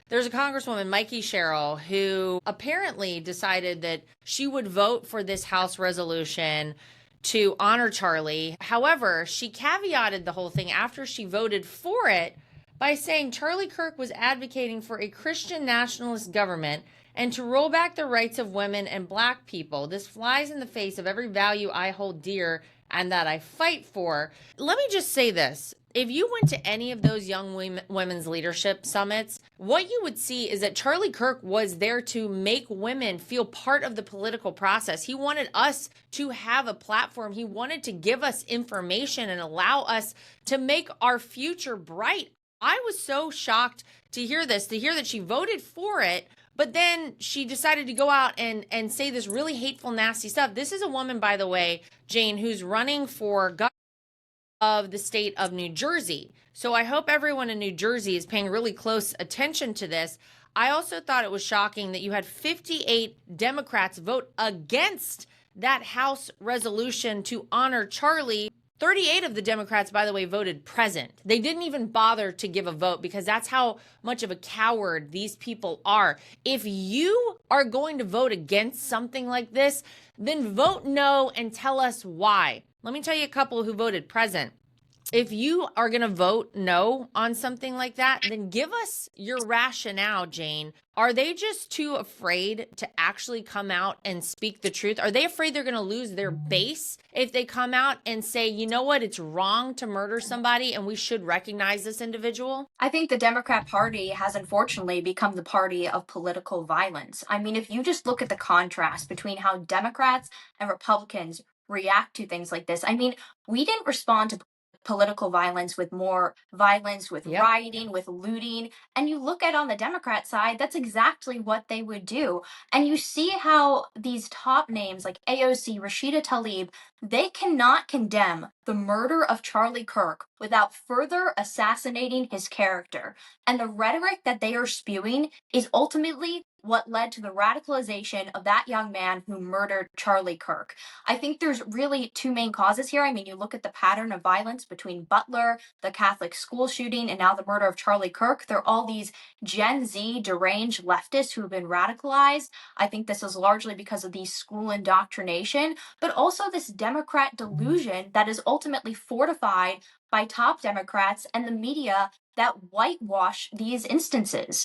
There's a Congresswoman, Mikie Sherrill, who apparently decided that she would vote for this House resolution to honor Charlie. However, she caveated the whole thing after she voted for it by saying Charlie Kirk was advocating for a Christian nationalist government and to roll back the rights of women and black people. This flies in the face of every value I hold dear and that I fight for. Let me just say this. If you went to any of those young women's leadership summits, what you would see is that Charlie Kirk was there to make women feel part of the political process. He wanted us to have a platform. He wanted to give us information and allow us to make our future bright. I was so shocked to hear this, to hear that she voted for it, but then she decided to go out and say this really hateful, nasty stuff. This is a woman, by the way, Jayne, who's running for governor of the state of New Jersey. So I hope everyone in New Jersey is paying really close attention to this. I also thought it was shocking that you had 58 Democrats vote against that House resolution to honor Charlie. 38 of the Democrats, by the way, voted present. They didn't even bother to give a vote because that's how much of a coward these people are. If you are going to vote against something like this, then vote no and tell us why. Let me tell you a couple who voted present. If you are going to vote no on something like that, then give us your rationale, Jayne. Are they just too afraid to actually come out and speak the truth? Are they afraid they're going to lose their base if they come out and say, you know what, it's wrong to murder somebody and we should recognize this individual? I think the Democrat Party has unfortunately become the party of political violence. I mean, if you just look at the contrast between how Democrats and Republicans react to things like this, I mean, we didn't respond to political violence with more violence, with Yep. rioting, with looting. And you look at on the Democrat side, that's exactly what they would do. And you see how these top names like AOC, Rashida Tlaib, they cannot condemn the murder of Charlie Kirk without further assassinating his character. And the rhetoric that they are spewing is ultimately what led to the radicalization of that young man who murdered Charlie Kirk. I think there's really two main causes here. I mean, you look at the pattern of violence between Butler, the Catholic school shooting, and now the murder of Charlie Kirk. They're all these Gen Z deranged leftists who have been radicalized. I think this is largely because of the school indoctrination, but also this Democrat delusion that is ultimately fortified by top Democrats and the media that whitewash these instances.